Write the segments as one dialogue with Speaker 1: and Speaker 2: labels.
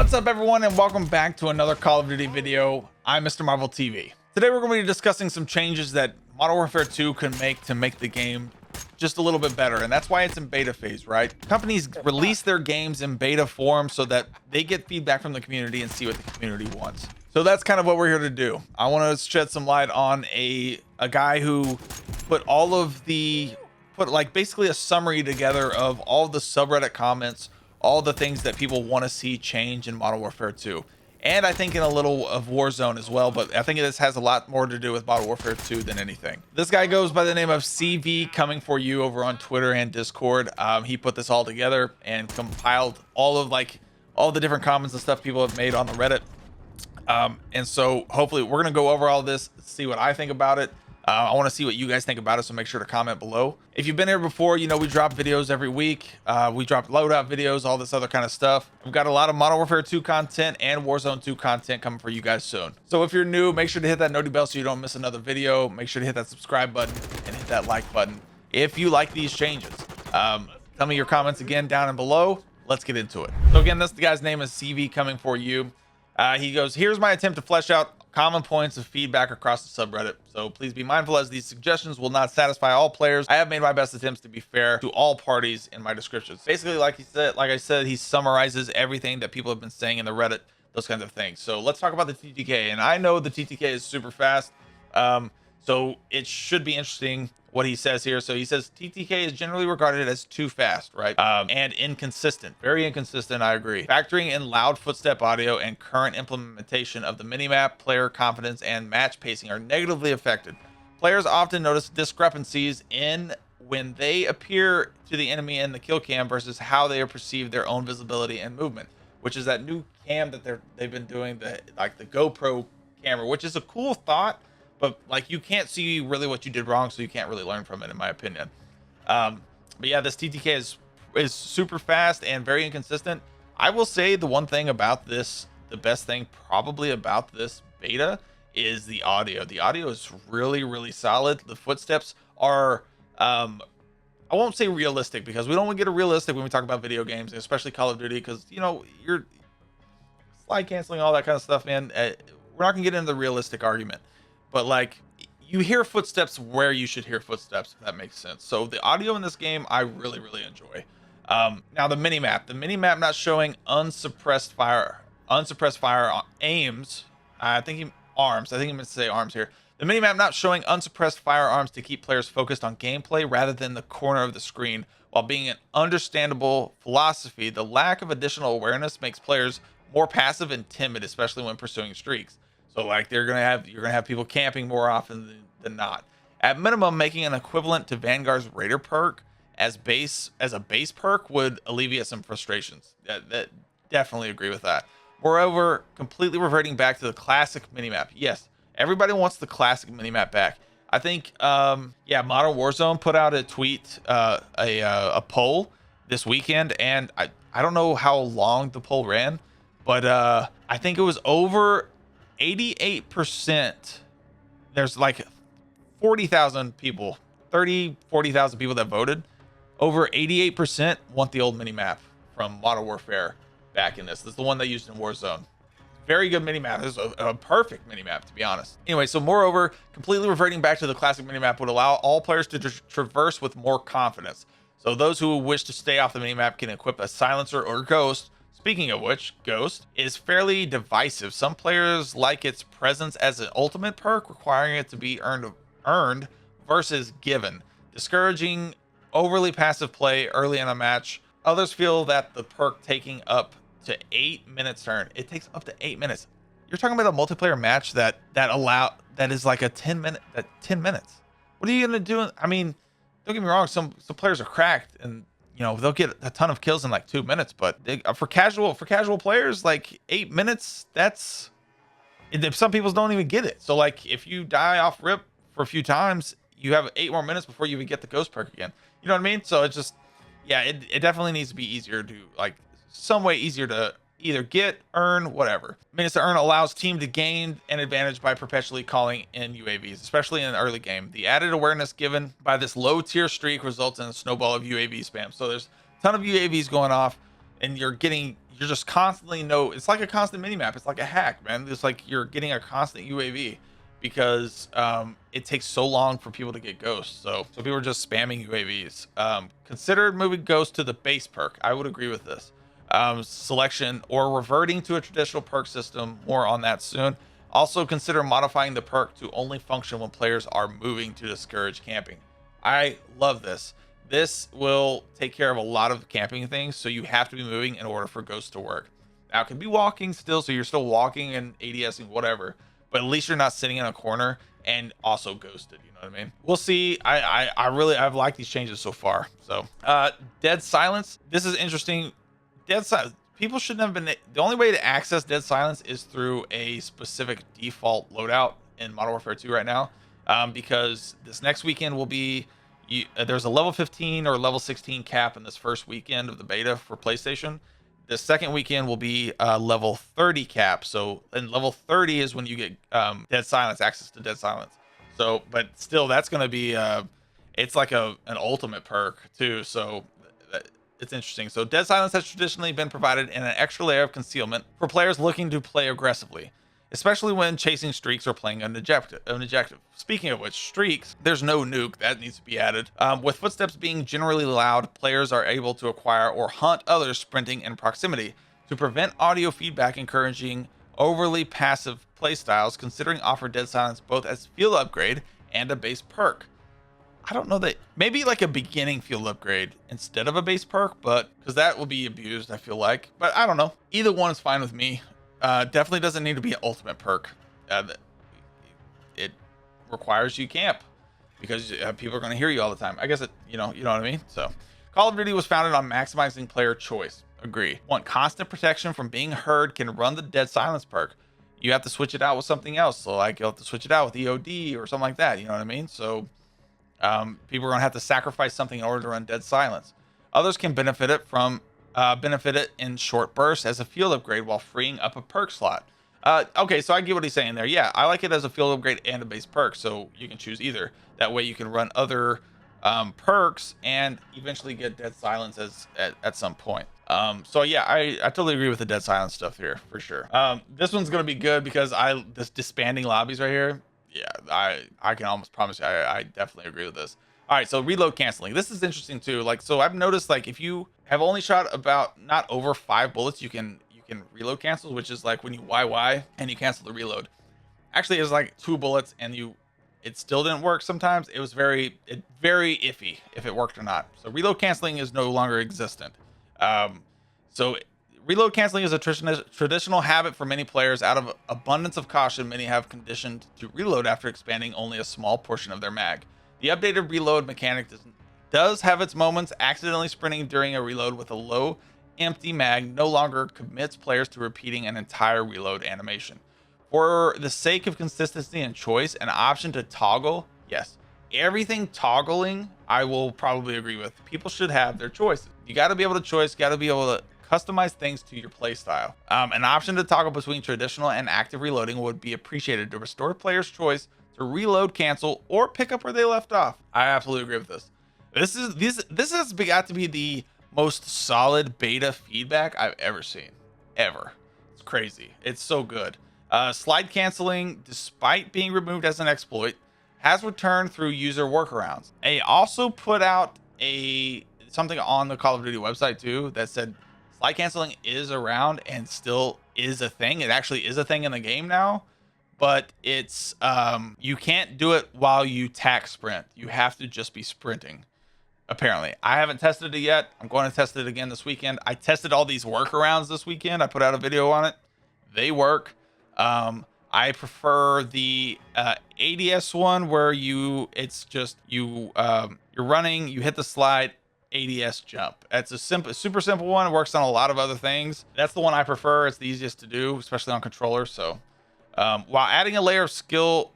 Speaker 1: What's up everyone, and welcome back to another Call of Duty video. I'm MrMarvelTV. Today we're going to be discussing some changes that Modern Warfare 2 can make to make the game just a little bit better, and that's why it's in beta phase, right? Companies release their games in beta form so that they get feedback from the community and see what the community wants. So that's kind of what we're here to do. I want to shed some light on a guy who put basically a summary together of all the subreddit comments, all the things that people want to see change in Modern Warfare 2, and I think in a little of Warzone as well, but I think this has a lot more to do with Modern Warfare 2 than anything. This guy goes by the name of CV Coming For You over on Twitter and Discord. He put this all together and compiled all the different comments and stuff people have made on the Reddit, and so hopefully we're gonna go over all this, see what I think about it. I want to see what you guys think about it, so make sure to comment below. If you've been here before, you know we drop videos every week. We drop loadout videos, all this other kind of stuff. We've got a lot of Modern Warfare 2 content and Warzone 2 content coming for you guys soon. So if you're new, make sure to hit that noti bell so you don't miss another video. Make sure to hit that subscribe button and hit that like button if you like these changes. Tell me your comments again down and below. Let's get into it. So again, this guy's name is CV Coming For You. He goes, here's my attempt to flesh out common points of feedback across the subreddit, so please be mindful as these suggestions will not satisfy all players. I have made my best attempts to be fair to all parties in my descriptions. Basically, like I said, he summarizes everything that people have been saying in the Reddit, those kinds of things. So let's talk about the TTK, and I know the TTK is super fast, so it should be interesting what he says here. So he says TTK is generally regarded as too fast, right? And inconsistent, very inconsistent. I agree. Factoring in loud footstep audio and current implementation of the minimap, player confidence and match pacing are negatively affected. Players often notice discrepancies in when they appear to the enemy in the kill cam versus how they perceive their own visibility and movement, which is that new cam that they've been doing, the GoPro camera, which is a cool thought, but like you can't see really what you did wrong, so you can't really learn from it, in my opinion. But yeah, this TTK is super fast and very inconsistent. I will say the one thing about this, the best thing probably about this beta, is the audio. The audio is really, really solid. The footsteps are I won't say realistic, because we don't want to get a realistic when we talk about video games, especially Call of Duty, because you know you're slide canceling, all that kind of stuff, man. We're not gonna get into the realistic argument, but like you hear footsteps where you should hear footsteps, if that makes sense. So the audio in this game I really, really enjoy. Now the minimap not showing unsuppressed fire aims. I think he meant to say arms here. The minimap not showing unsuppressed firearms to keep players focused on gameplay rather than the corner of the screen. While being an understandable philosophy, the lack of additional awareness makes players more passive and timid, especially when pursuing streaks. So like you're gonna have people camping more often than not. At minimum, making an equivalent to Vanguard's Raider perk as a base perk would alleviate some frustrations. That definitely agree with that. Moreover, completely reverting back to the classic minimap. Yes, everybody wants the classic minimap back. I think yeah, Modern Warzone put out a tweet, a poll this weekend, and I don't know how long the poll ran, but I think it was over 88%. There's like 40,000 people, 40,000 people that voted. Over 88% want the old minimap from Modern Warfare back in this. This is the one they used in Warzone. Very good minimap. This is a perfect minimap, to be honest. Anyway, so moreover, completely reverting back to the classic minimap would allow all players to traverse with more confidence. So those who wish to stay off the minimap can equip a silencer or ghost. Speaking of which, Ghost is fairly divisive. Some players like its presence as an ultimate perk, requiring it to be earned versus given, discouraging overly passive play early in a match. Others feel that the perk taking up to 8 minutes turn. It takes up to 8 minutes. You're talking about a multiplayer match that is like a 10 minutes. What are you gonna do? I mean, don't get me wrong. Some players are cracked, and you know they'll get a ton of kills in like 2 minutes. But for casual players, like 8 minutes, that's some people don't even get it. So like if you die off rip for a few times, you have 8 more minutes before you even get the ghost perk again. You know what I mean? So it's just, yeah, it definitely needs to be easier to, like, some way easier to either get, earn, whatever. Minutes to earn allows team to gain an advantage by perpetually calling in UAVs, especially in the early game. The added awareness given by this low tier streak results in a snowball of UAV spam. So there's a ton of UAVs going off, and you're just constantly it's like a constant mini map. It's like a hack, man. It's like you're getting a constant UAV because it takes so long for people to get ghosts. So people are just spamming UAVs. Consider moving ghosts to the base perk. I would agree with this. Selection or reverting to a traditional perk system. More on that soon. Also consider modifying the perk to only function when players are moving to discourage camping. I love this. This will take care of a lot of camping things, so you have to be moving in order for ghosts to work. Now it can be walking still, so you're still walking and ADSing, whatever, but at least you're not sitting in a corner and also ghosted. You know what I mean? We'll see. I've liked these changes so far. So dead silence. This is interesting. Dead silence. People shouldn't have been. The only way to access dead silence is through a specific default loadout in Modern Warfare 2 right now, because this next weekend will be. There's a level 15 or level 16 cap in this first weekend of the beta for PlayStation. The second weekend will be level 30 cap. So, and level 30 is when you get dead silence, access to dead silence. So, but still, that's going to be it's like an ultimate perk too. So it's interesting. So dead silence has traditionally been provided in an extra layer of concealment for players looking to play aggressively, especially when chasing streaks or playing an objective. Speaking of which, streaks, there's no nuke that needs to be added. With footsteps being generally loud, players are able to acquire or hunt others sprinting in proximity. To prevent audio feedback, encouraging overly passive playstyles, considering offer dead silence both as field upgrade and a base perk. I don't know, that maybe like a beginning field upgrade instead of a base perk, but because that will be abused, I feel like. But I don't know. Either one is fine with me. Definitely doesn't need to be an ultimate perk. It requires you camp because people are going to hear you all the time. I guess you know what I mean. So Call of Duty was founded on maximizing player choice. Agree. Want constant protection from being heard? Can run the dead silence perk. You have to switch it out with something else. So like you'll have to switch it out with EOD or something like that. You know what I mean? So people are going to have to sacrifice something in order to run dead silence. Others can benefit it in short bursts as a field upgrade while freeing up a perk slot. Okay, so I get what he's saying there. Yeah, I like it as a field upgrade and a base perk, so you can choose either. That way you can run other perks and eventually get dead silence at some point. So yeah, I totally agree with the dead silence stuff here for sure. This one's gonna be good because this disbanding lobbies right here. Yeah, I can almost promise you, I definitely agree with this. All right, so reload canceling. This is interesting too. Like, so I've noticed, like, if you have only shot about not over 5 bullets, you can reload cancel, which is like when you YY and you cancel the reload. Actually, it's like 2 bullets and it still didn't work sometimes. It was very iffy if it worked or not. So reload canceling is no longer existent. So reload canceling is a traditional habit for many players. Out of abundance of caution, many have conditioned to reload after expanding only a small portion of their mag. The updated reload mechanic does have its moments. Accidentally sprinting during a reload with a low empty mag no longer commits players to repeating an entire reload animation. For the sake of consistency and choice, an option to toggle, yes, everything toggling, I will probably agree with. People should have their choices. You got to be able to choice, got to be able to customize things to your play style. An option to toggle between traditional and active reloading would be appreciated to restore players' choice to reload, cancel, or pick up where they left off. I absolutely agree with this. This has got to be the most solid beta feedback I've ever seen, ever. It's crazy. It's so good. Slide canceling, despite being removed as an exploit, has returned through user workarounds. They also put out something on the Call of Duty website too that said slide canceling is around and still is a thing. It actually is a thing in the game now, but it's you can't do it while you tack sprint. You have to just be sprinting. Apparently, I haven't tested it yet. I'm going to test it again this weekend. I tested all these workarounds this weekend. I put out a video on it. They work. I I prefer the ADS one where it's just you're running, you hit the slide, ADS jump. It's a super simple one. It works on a lot of other things. That's the one I prefer. It's the easiest to do, especially on controllers. So while adding a layer of skill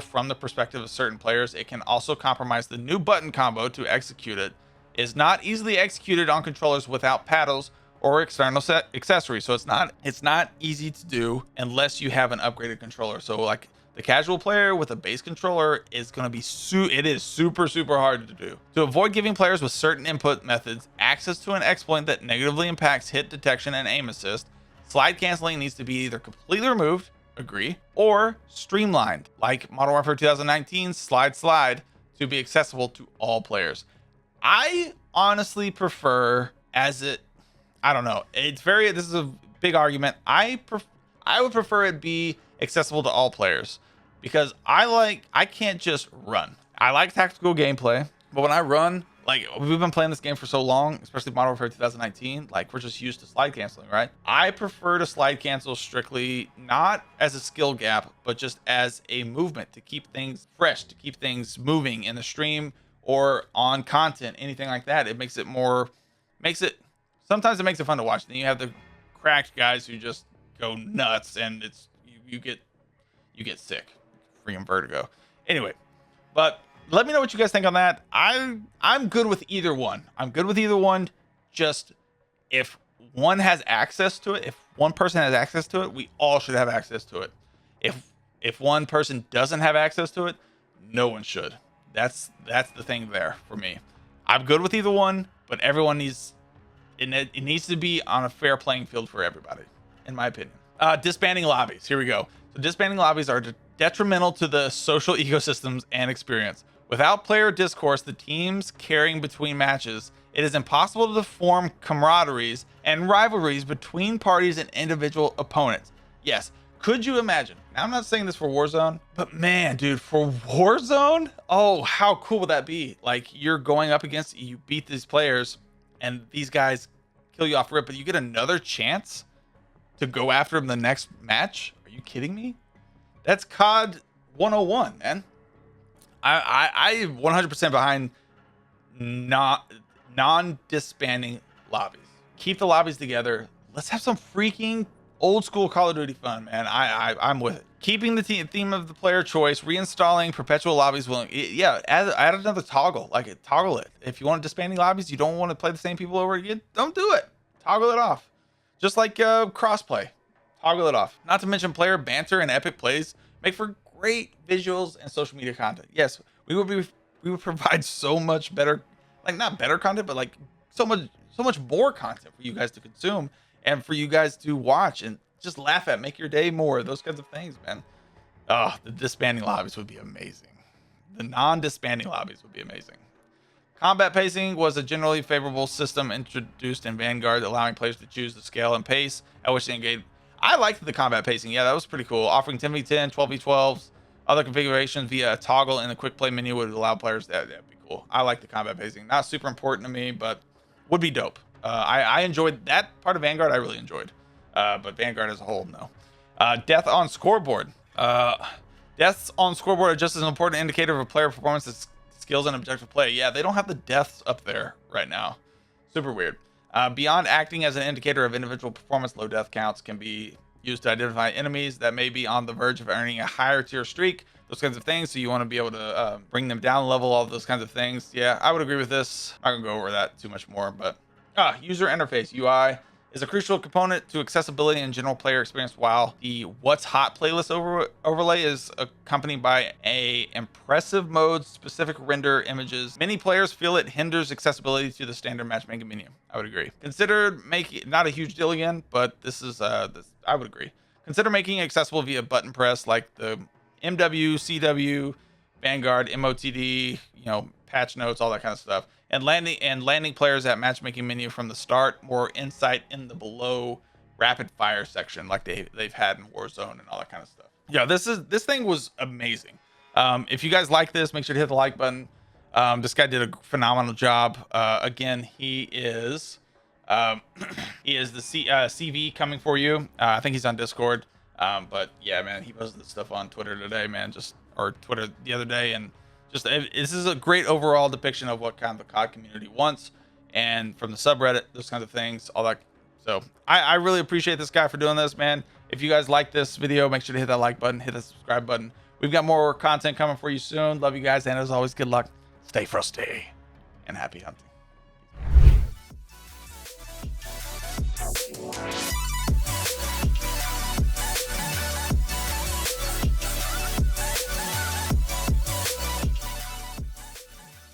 Speaker 1: from the perspective of certain players, it can also compromise the new button combo to execute it. Is not easily executed on controllers without paddles or external accessories. So it's not easy to do unless you have an upgraded controller. So like the casual player with a base controller is going to be super hard to do. To avoid giving players with certain input methods access to an exploit that negatively impacts hit detection and aim assist, slide canceling needs to be either completely removed, agree, or streamlined, like Modern Warfare 2019 slide to be accessible to all players. I honestly prefer I don't know. This is a big argument. I would prefer it be accessible to all players because I can't just run. I like tactical gameplay, but when I run, like we've been playing this game for so long, especially Modern Warfare 2019, like we're just used to slide canceling, right? I prefer to slide cancel strictly not as a skill gap, but just as a movement to keep things fresh, to keep things moving in the stream or on content, anything like that. It makes it sometimes it makes it fun to watch. Then you have the cracked guys who just go nuts, and you get sick, freaking vertigo. Anyway, but let me know what you guys think on that. I'm good with either one. Just if one has access to it, if one person has access to it, we all should have access to it. If one person doesn't have access to it, no one should. That's the thing there for me. I'm good with either one, but everyone needs it needs to be on a fair playing field for everybody, in my opinion. Disbanding lobbies. Here we go. So disbanding lobbies are detrimental to the social ecosystems and experience. Without player discourse, the teams carrying between matches, it is impossible to form camaraderies and rivalries between parties and individual opponents. Yes. Could you imagine? Now, I'm not saying this for Warzone, but man, dude, for Warzone, oh, how cool would that be? Like you're going up against, you beat these players and these guys kill you off rip, but you get another chance to go after them the next match. Are you kidding me? That's COD 101, man. I 100% behind non-disbanding lobbies. Keep the lobbies together. Let's have some freaking old school Call of Duty fun, man. I'm with it. Keeping the theme of the player choice, reinstalling perpetual lobbies. Yeah, add another toggle. Toggle it. If you want disbanding lobbies, you don't want to play the same people over again, don't do it. Toggle it off. Just like crossplay. Toggle it off. Not to mention player banter and epic plays make for great visuals and social media content. Yes, we would provide so much better, like not better content, but like so much more content for you guys to consume and for you guys to watch and just laugh at, make your day more, those kinds of things, man. Oh, the disbanding lobbies would be amazing. The non-disbanding lobbies would be amazing. Combat pacing was a generally favorable system introduced in Vanguard, allowing players to choose the scale and pace at which they engage. I liked the combat pacing. Yeah, that was pretty cool. Offering 10v10, 12v12s, other configurations via a toggle in the quick play menu would allow players. That'd be cool. I like the combat pacing. Not super important to me, but would be dope. I enjoyed that part of Vanguard. I really enjoyed. But Vanguard as a whole, no. Death on scoreboard. Deaths on scoreboard are just as an important indicator of a player performance as skills and objective play. Yeah, they don't have the deaths up there right now. Super weird. Beyond acting as an indicator of individual performance, low death counts can be used to identify enemies that may be on the verge of earning a higher tier streak, those kinds of things. So you want to be able to bring them down level, all those kinds of things. Yeah, I would agree with this. I'm not gonna go over that too much more, but user interface, UI, is a crucial component to accessibility and general player experience, while the What's Hot playlist overlay is accompanied by a impressive mode specific render images. Many players feel it hinders accessibility to the standard matchmaking menu. I would agree. Consider making, not a huge deal again, but this is I would agree. Consider making it accessible via button press, like the MW2, Vanguard, MOTD, patch notes, all that kind of stuff. And landing players at matchmaking menu from the start, more insight in the below rapid fire section like they've had in Warzone and all that kind of stuff. Yeah, this thing was amazing. If you guys like this, make sure to hit the like button. This guy did a phenomenal job. Again, he is the CV coming for you. I think he's on Discord. But yeah, man, he posted this stuff on Twitter today, man, or Twitter the other day, and this is a great overall depiction of what kind of the COD community wants, and from the subreddit, those kinds of things, all that. So I really appreciate this guy for doing this, man. If you guys like this video, make sure to hit that like button, hit the subscribe button. We've got more content coming for you soon. Love you guys, and as always, good luck. Stay frosty and happy hunting.